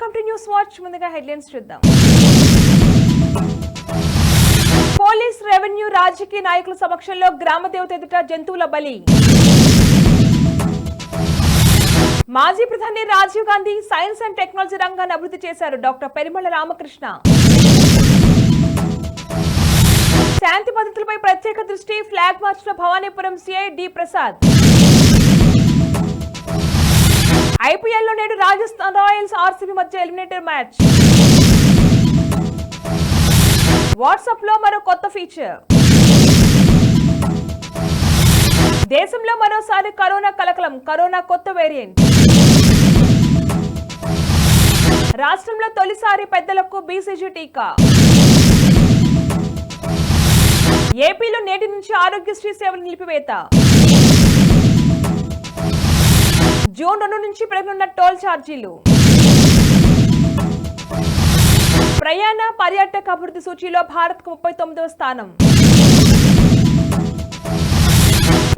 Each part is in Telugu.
Welcome to news watch. ముందుగా హెడ్లైన్స్ చూద్దాం. పోలీస్, రెవెన్యూ, రాజకీయ నాయకుల సమక్షంలో గ్రామ దేవత ఎదుట జంతువుల బలి. మాజీ ప్రధాని Rajiv Gandhi science and technology రంగాన్ని అభివృద్ధి చేశారు. డాక్టర్ పెరిమళ రామకృష్ణ. శాంతి భద్రతలపై ప్రత్యేక దృష్టి. ఫ్లాగ్ మార్చ్ లో Bhavanipuram CI D Prasad. IPL లో నేడు రాజస్థాన్ రాయల్స్ ఆర్సీబీ మధ్య ఎలిమినేటర్ మ్యాచ్. వాట్సాప్ లో మరో కొత్త ఫీచర్. దేశంలో మరోసారి కరోనా కలకలం. కరోనా కొత్త వేరియంట్. రాష్ట్రంలో తొలిసారి పెద్దలకు బీసీజీ టీకా. ఏపీలో నేటి నుంచి ఆరోగ్యశ్రీ సేవలు నిలిపివేత. జూన్ 2 నుంచి పెరగనున్న టోల్ ఛార్జీలు. ప్రయాణ పర్యాటక అభివృద్ధి సూచీలో భారత్కు 39వ స్థానం.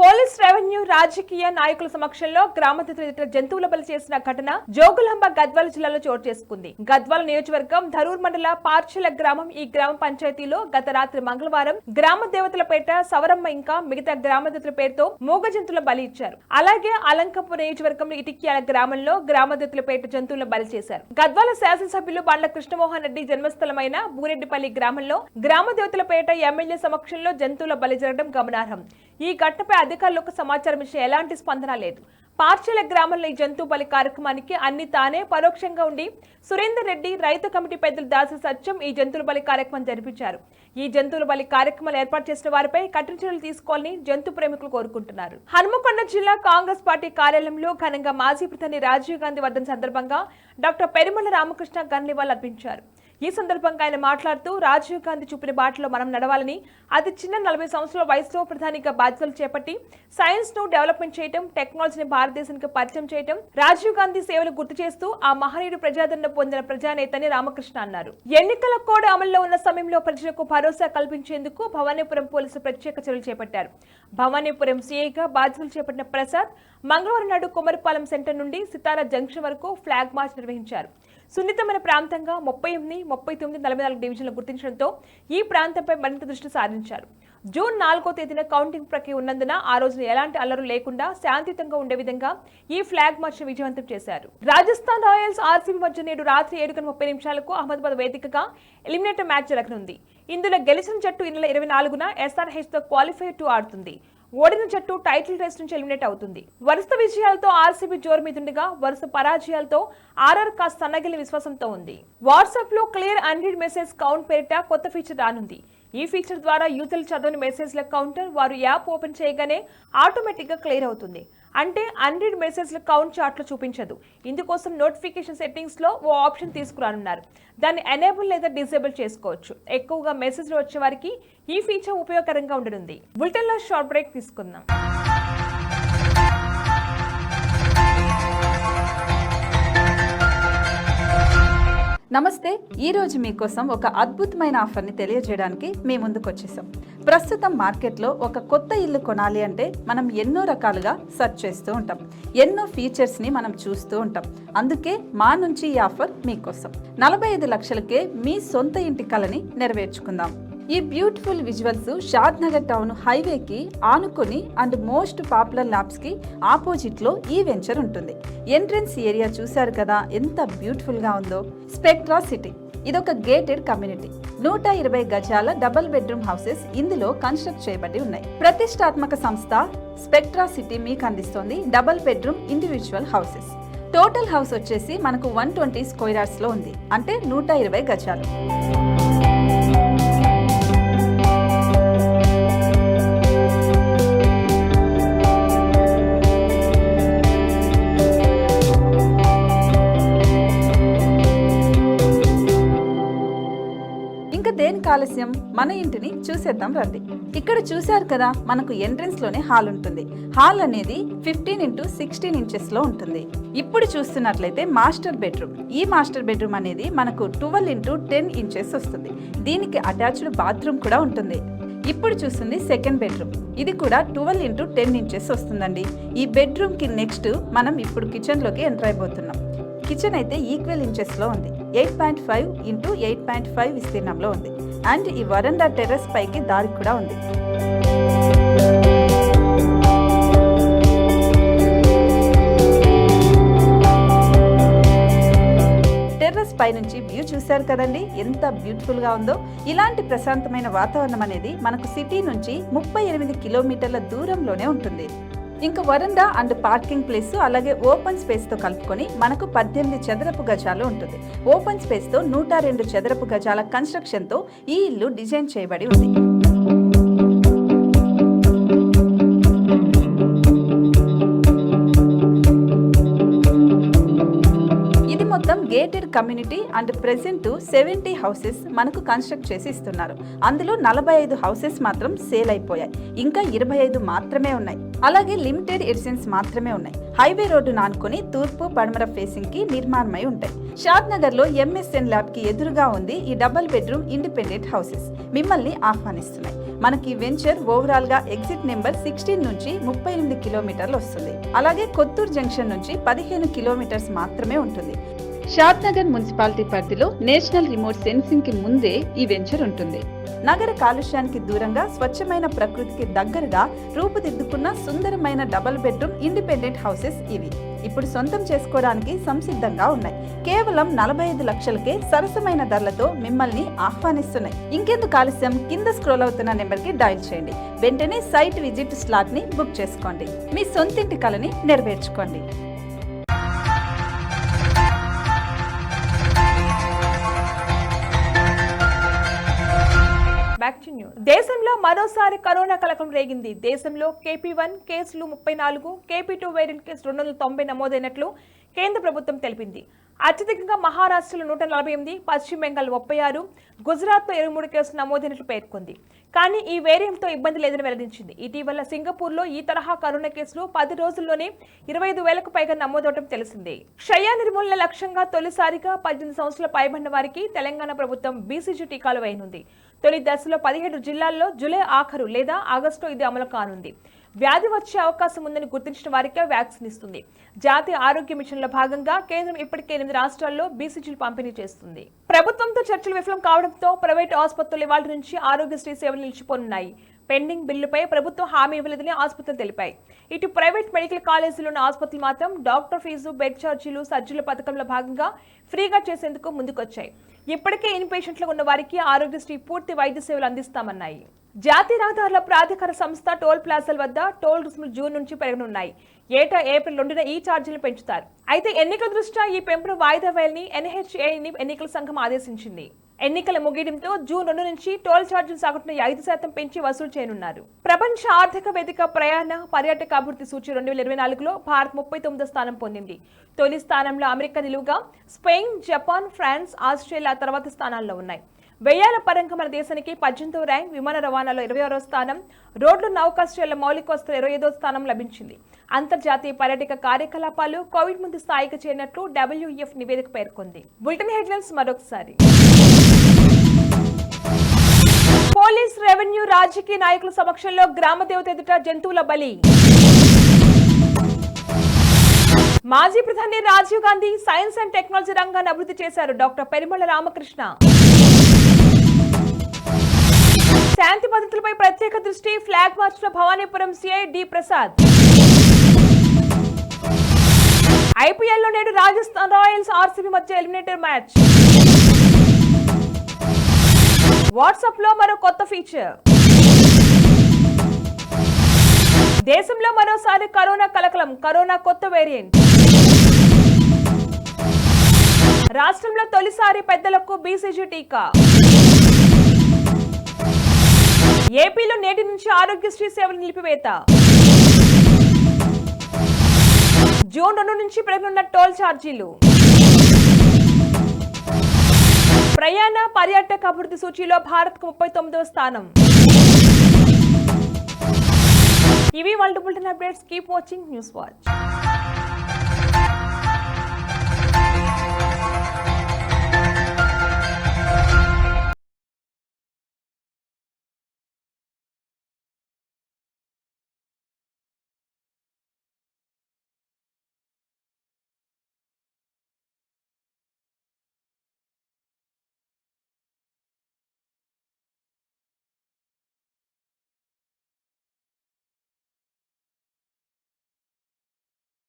పోలీస్, రెవెన్యూ, రాజకీయ నాయకుల సమక్షంలో గ్రామ దేవత జంతువుల బలి చేసిన ఘటన జోగులాంబ గద్వాల జిల్లాలో చోటు చేసుకుంది. గద్వాల నియోజకవర్గం ధరూర్ మండల పార్చల గ్రామం. ఈ గ్రామ పంచాయతీలో గత రాత్రి మంగళవారం గ్రామ దేవతలపేట, సవరమ్మ ఇంకా మిగతా గ్రామ దేవతల పేరుతో మూగ జంతువుల బలి ఇచ్చారు. అలాగే అలంకపూర్ నియోజకవర్గంలో ఇటిక్యాల గ్రామంలో గ్రామ దేవతలపేట జంతువుల బలి చేశారు. గద్వాల శాసనసభ్యులు బండ్ల కృష్ణమోహన్ రెడ్డి జన్మస్థలమైన బూరెడ్డిపల్లి గ్రామంలో గ్రామ దేవతలపేట ఎమ్మెల్యే సమక్షంలో జంతువుల బలి జరగడం గమనార్హం. ఈ ఘటనపై అధికారులకు సమాచారం ఇచ్చే ఎలాంటి స్పందన లేదు. పార్చల గ్రామంలో ఈ జంతు బలి కార్యక్రమానికి అన్ని తానే పరోక్షంగా ఉండి సురేందర్ రెడ్డి, రైతు కమిటీ పెద్దలు దాసి సత్యం ఈ జంతువుల బలి కార్యక్రమం జరిపించారు. ఈ జంతువుల బలి కార్యక్రమాలు ఏర్పాటు చేసిన వారిపై కఠిన చర్యలు తీసుకోవాలని జంతు ప్రేమికులు కోరుకుంటున్నారు. హన్మకొండ జిల్లా కాంగ్రెస్ పార్టీ కార్యాలయంలో ఘనంగా మాజీ ప్రధాని రాజీవ్ గాంధీ వర్ధంతి సందర్భంగా డాక్టర్ పెరిమళ రామకృష్ణ ఘన నివాళులు అర్పించారు. ఈ సందర్భంగా ఆయన మాట్లాడుతూ రాజీవ్ గాంధీ చూపిన బాటలో మనం నడవాలని, అతి చిన్న 40 సంవత్సరాల వయసులో ప్రధానిగా బాధ్యతలు చేపట్టి సైన్స్ ను డెవలప్మెంట్ చేయడం, టెక్నాలజీని భారతదేశానికి పరిచయం చేయడం, రాజీవ్ గాంధీ సేవలు గుర్తు చేస్తూ ఆ మహనీయుడు ప్రజాదరణ పొందిన ప్రజానేతని రామకృష్ణ అన్నారు. ఎన్నికల కోడ్ అమల్లో ఉన్న సమయంలో ప్రజలకు భరోసా కల్పించేందుకు భవానీపురం పోలీసులు ప్రత్యేక చర్యలు చేపట్టారు. భవానీపురం సీఐగా బాధ్యతలు చేపట్టిన ప్రసాద్ మంగళవారం నాడు కుమరిపాలెం సెంటర్ నుండి సితారా జంక్షన్ వరకు ఫ్లాగ్ మార్చ్ నిర్వహించారు. సున్నితమైన ప్రాంతంగా 38, 39, 44 డివిజన్లు గుర్తించడంతో ఈ ప్రాంతంపై మరింత దృష్టి సారించారు. జూన్ 4వ తేదీన కౌంటింగ్ ప్రక్రియ ఉన్నందున ఆ రోజున ఎలాంటి అల్లరు లేకుండా శాంతియుతంగా ఉండే విధంగా ఈ ఫ్లాగ్ మార్చ్ విజయవంతం చేశారు. రాజస్థాన్ రాయల్స్ ఆర్సీబీ మధ్య నేడు రాత్రి 7:30 అహ్మదాబాద్ వేదికగా ఎలిమినేటర్ మ్యాచ్ జరగనుంది. ఇందులో గెలిచిన జట్టు ఈ నెల 24న SRH తో క్వాలిఫై 2 ఆడుతుంది. ఓడిన జట్టు టైటిల్ రేస్ నుంచి ఎలిమినేట్ అవుతుంది. వరుస విజయాలతో ఆర్సీబీ జోరు మీదుండగా వరుస పరాజయాలతో ఆర్ఆర్ కాస్త సన్నగిలి విశ్వాసంతో ఉంది. వాట్సాప్ లో క్లియర్ అన్రీడ్ మెసేజ్ కౌంట్ పేరిట కొత్త ఫీచర్ రానుంది. ఈ ఫీచర్ ద్వారా యూజర్లు చదవని మెసేజ్ల కౌంటర్ వారు యాప్ ఓపెన్ చేయగానే ఆటోమేటిక్ గా క్లియర్ అవుతుంది. అంటే అన్రీడ్ మెసేజ్ల కౌంట్ చార్ట్ లో చూపించదు. ఇందుకోసం నోటిఫికేషన్ సెట్టింగ్స్ లో ఓ ఆప్షన్ తీసుకురానున్నారు. దాన్ని ఎనేబుల్ లేదా డిసేబుల్ చేసుకోవచ్చు. ఎక్కువగా మెసేజ్లు వచ్చే వారికి ఈ ఫీచర్ ఉపయోగకరంగా ఉండనుంది. బులెటిన్ లో షార్ట్ బ్రేక్ తీసుకుందాం. నమస్తే. ఈరోజు మీకోసం ఒక అద్భుతమైన ఆఫర్ని తెలియజేయడానికి మీ ముందుకు వచ్చేసాం. ప్రస్తుతం మార్కెట్లో ఒక కొత్త ఇల్లు కొనాలి అంటే మనం ఎన్నో రకాలుగా సెర్చ్ చేస్తూ ఉంటాం. ఎన్నో ఫీచర్స్ని మనం చూస్తూ ఉంటాం. అందుకే మా నుంచి ఈ ఆఫర్ మీకోసం. 45 లక్షలకే మీ సొంత ఇంటి కలని నెరవేర్చుకుందాం. ఈ బ్యూటిఫుల్ విజువల్స్ షాద్ నగర్ టౌన్ హైవేకి ఆనుకొని అండ్ మోస్ట్ పాపులర్ ల్యాబ్స్ కి ఆపోజిట్ లో ఈ వెంచర్ ఉంటుంది. ఎంట్రన్స్ ఏరియా చూశారు కదా ఎంత బ్యూటిఫుల్ గా ఉందో. స్పెక్ట్రా సిటీ ఇదొక గేటెడ్ కమ్యూనిటీ. 120 గజాల డబుల్ బెడ్రూమ్ హౌసెస్ ఇందులో కన్స్ట్రక్ట్ చేయబడి ఉన్నాయి. ప్రతిష్టాత్మక సంస్థ స్పెక్ట్రా సిటీ మీకు అందిస్తోంది double bedroom individual houses. Total house వచ్చేసి మనకు 120 స్క్వేర్ యార్డ్స్ లో ఉంది. అంటే 120 గజాలు. దేనికి ఆలస్యం, మన ఇంటిని చూసేద్దాం రండి. ఇక్కడ చూశారు కదా మనకు ఎంట్రన్స్ లోనే హాల్ ఉంటుంది. హాల్ అనేది 15x16 ఇంచెస్ లో ఉంటుంది. ఇప్పుడు చూస్తున్నట్లయితే మాస్టర్ బెడ్రూమ్. ఈ మాస్టర్ బెడ్రూమ్ అనేది మనకు 12x10 ఇంచెస్ వస్తుంది. దీనికి అటాచ్డ్ బాత్రూమ్ కూడా ఉంటుంది. ఇప్పుడు చూస్తుంది సెకండ్ బెడ్రూమ్. ఇది కూడా 12x10 ఇంచెస్ వస్తుందండి. ఈ బెడ్రూమ్ కి నెక్స్ట్ మనం ఇప్పుడు కిచెన్ లోకి ఎంటర్ అయిపోతున్నాం. కిచెన్ అయితే ఈక్వల్ ఇంచెస్ లో ఉంది. 8.5 ఇంటూ 8.5 విస్తీర్ణంలో ఉంది. అండ్ ఈ వరండా టెర్రస్ పైకి దారి కూడా ఉంది. టెర్రస్ పై నుంచి వ్యూ చూశారు కదండి, ఎంత బ్యూటిఫుల్ గా ఉందో. ఇలాంటి ప్రశాంతమైన వాతావరణం అనేది మనకు సిటీ నుంచి 38 కిలోమీటర్ల దూరంలోనే ఉంటుంది. ఇంకా వరండా అండ్ పార్కింగ్ ప్లేస్ అలాగే ఓపెన్ స్పేస్ తో కలుపుకొని మనకు 18 చదరపు గజాలు ఉంటుంది. ఓపెన్ స్పేస్ తో 102 చదరపు గజాల కన్స్ట్రక్షన్ తో ఈ ఇల్లు డిజైన్ చేయబడి ఉంది. మొత్తం gated community and present 70 houses మనకు కన్స్ట్రక్ట్ చేసి ఇస్తున్నారు. అందులో 45 హౌసెస్ మాత్రం సేల్ అయిపోయాయి. ఇంకా 25 మాత్రమే ఉన్నాయి. అలాగే లిమిటెడ్ ఎడిషన్స్ మాత్రమే ఉన్నాయి. హైవే రోడ్డు నానుకొని తూర్పు పడమర ఫేసింగ్ కి నిర్మాణమై ఉంటాయి. షాద్ నగర్ లో MSN ల్యాబ్ కి ఎదురుగా ఉంది ఈ డబుల్ బెడ్రూమ్ ఇండిపెండెంట్ హౌసెస్ మిమ్మల్ని ఆహ్వానిస్తున్నాయి. మనకి వెంచర్ ఓవరాల్ గా ఎగ్జిట్ నెంబర్ 16 నుంచి 38 కిలోమీటర్లు వస్తుంది. అలాగే కొత్తూరు జంక్షన్ నుంచి 15 కిలోమీటర్స్ మాత్రమే ఉంటుంది. షాద్ నగర్ మున్సిపాలిటీ పరిధిలో నేషనల్ రిమోట్ సెన్సింగ్ కి ముందే ఈ వెంచర్ ఉంటుంది. నగర కాలుష్యానికి దూరంగా స్వచ్ఛమైన ప్రకృతికి దగ్గరగా రూపుదిద్దుకున్న సుందరమైన డబుల్ బెడ్రూమ్ ఇండిపెండెంట్ హౌసెస్ ఇవి. ఇప్పుడు సొంతం చేసుకోవడానికి సంసిద్ధంగా ఉన్నాయి. కేవలం 45 లక్షలకే సరసమైన ధరలతో మిమ్మల్ని ఆహ్వానిస్తున్నాయి. ఇంకెందుకు ఆలస్యం, కింద స్క్రోల్ అవుతున్న నెంబర్ కి డయల్ చేయండి. వెంటనే సైట్ విజిట్ స్లాట్ ని బుక్ చేసుకోండి. మీ సొంతింటి కలని నెరవేర్చుకోండి. దేశంలో మరోసారి కరోనా కలకలం రేగింది. దేశంలో KP1 కేసులు 34, KP2 వేరియంట్ కేసు 290 నమోదైనట్లు కేంద్ర ప్రభుత్వం తెలిపింది. అత్యధికంగా మహారాష్ట్రలో 148, పశ్చిమ బెంగాల్ 36, గుజరాత్లో 23 కేసులు నమోదైనట్లు పేర్కొంది. కానీ ఈ వేరియంట్తో ఇబ్బంది లేదని వెల్లడించింది. ఇటీవల సింగపూర్లో ఈ తరహా కరోనా కేసులు 10 రోజుల్లోనే 25,000కు పైగా నమోదవడం తెలిసిందే. క్షయ నిర్మూలన లక్ష్యంగా తొలిసారిగా 18 సంవత్సరాల పైబడిన వారికి తెలంగాణ ప్రభుత్వం BCG టీకాలు వేయనుంది. తొలి దశలో 17 జిల్లాల్లో జూలై ఆఖరు లేదా ఆగస్టులో ఇది అమలు కానుంది. వ్యాధి వచ్చే అవకాశం ఉందని గుర్తించిన వారికే వ్యాక్సిన్ ఇస్తుంది. జాతీయ ఆరోగ్య మిషన్లో భాగంగా కేంద్రం ఇప్పటికే 8 రాష్ట్రాల్లో BCGలు పంపిణీ చేస్తుంది. ప్రభుత్వంతో చర్చలు విఫలం కావడంతో ప్రైవేటు ఆసుపత్రులు ఇవాళ నుంచి ఆరోగ్యశ్రీ సేవలు నిలిచిపోనున్నాయి. పెండింగ్ బిల్లుపై ప్రభుత్వం హామీ ఇవ్వలేదని ఆసుపత్రులు తెలిపాయి. ఇటు ప్రైవేట్ మెడికల్ కాలేజీలోని ఆసుపత్రులు మాత్రం డాక్టర్ ఫీజు, బెడ్ ఛార్జీలు సర్జరీల పథకంలో భాగంగా ఫ్రీగా చేసేందుకు ముందుకొచ్చాయి. ఇప్పటికే ఇన్ పేషెంట్లు ఉన్న వారికి ఆరోగ్యశ్రీ పూర్తి వైద్య సేవలు అందిస్తామన్నాయి. జాతీయ రహదారుల ప్రాధికార సంస్థ టోల్ ప్లాజాల వద్ద టోల్ రుసుములు జూన్ నుంచి పెరగనున్నాయి. ఏటా ఏప్రిల్ 2న ఈ ఛార్జీలను పెంచుతారు. అయితే ఎన్నికల దృష్ట్యా ఈ పెంపును వాయిదా వేయాలని NHAని ఎన్నికల సంఘం ఆదేశించింది. ఎన్నికల ముగియడంతో జూన్ 2 నుంచి టోల్ ఛార్జీలు సగటున 5% పెంచి వసూలు చేయనున్నారు. ప్రపంచ ఆర్థిక వేదిక ప్రయాణ పర్యాటక అభివృద్ధి సూచి 2024లో భారత్ 39వ స్థానం పొందింది. తొలి స్థానంలో అమెరికా నిలువుగా స్పెయిన్, జపాన్, ఫ్రాన్స్, ఆస్ట్రేలియా తర్వాత స్థానాల్లో ఉన్నాయి. వ్యయాల పరంగా మన దేశానికి 18వ ర్యాంక్, విమాన రవాణాలో 26వ స్థానం, రోడ్లు నౌకాశ్రయాల మౌలిక వసతులు 25వ స్థానం లభించింది. అంతర్జాతీయ పర్యాటక కార్యకలాపాలు కోవిడ్ ముందు స్థాయికి చేరినట్లు WEF నివేదిక పేర్కొంది. బులెటిన్ హెడ్లైన్స్ మరొకసారి. పోలీస్, రెవెన్యూ, రాజకీయ నాయకుల సమక్షంలో గ్రామ దేవత ఎదుట జంతువుల బలి. మాజీ ప్రధాని Rajiv Gandhi science and technology రంగాన్ని అభివృద్ధి చేశారు. డాక్టర్ పెరుమల రామకృష్ణ. శాంతి భద్రతలపై ప్రత్యేక దృష్టి, ఫ్లాగ్ మార్చ్ లో Bhavanipuram CI D Prasad. IPL లో నేడు రాజస్థాన్ రాయల్స్ RCB మధ్య ఎలిమినేటర్ మ్యాచ్. వాట్సాప్ లో మరో కొత్త ఫీచర్. దేశంలో మరోసారి కరోనా కలకలం, కరోనా కొత్త వేరియంట్. రాష్ట్రంలో తొలిసారి పెద్దలకు BCG టీకా. ఏపీలో నేటి నుంచి ఆరోగ్యశ్రీ సేవలు నిలిపివేత. జూన్ 2 నుంచి పెరగనున్న టోల్ ఛార్జీలు. ప్రయాణ పర్యాటక అభివృద్ధి సూచీలో భారత్కు 39వ స్థానం. ఇవి వాళ్ళ bulletin updates. Keep watching news watch.